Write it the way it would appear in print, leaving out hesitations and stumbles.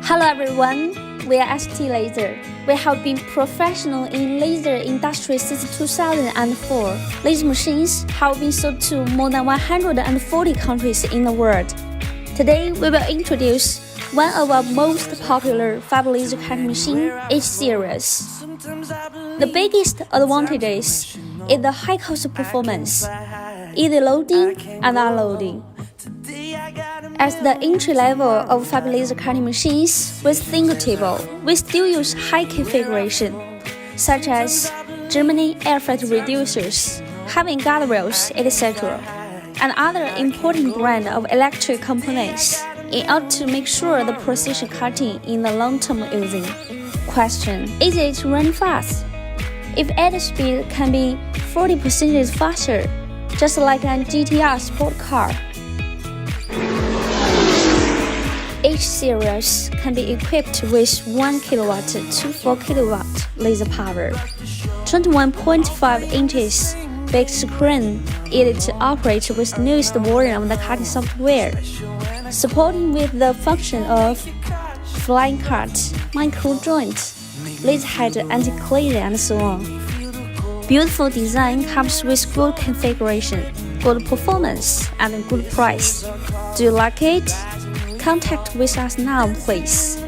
Hello everyone, we are ST Laser. We have been professional in laser industry since 2004. Laser machines have been sold to more than 140 countries in the world. Today, we will introduce one of our most popular fiber laser cutting machine, H series. The biggest advantages is the high cost performance, easy loading and unloading. As the entry level of fiber laser cutting machines with single table, we still use high configuration, such as Germany air freight reducers, having guardrails, etc., and other important brand of electric components in order to make sure the precision cutting in the long-term using. Question: is it running fast? If edge speed can be 40% faster, just like an GTR sport car, H series can be equipped with 1 kW to 4 kW laser power, 21.5 inches big screen, easy to operate with the newest version of the cutting software, supporting with the function of flying cut, micro joint, laser head anti-collision, and so on. Beautiful design comes with good configuration, good performance, and a good price. Do you like it? Contact with us now, please.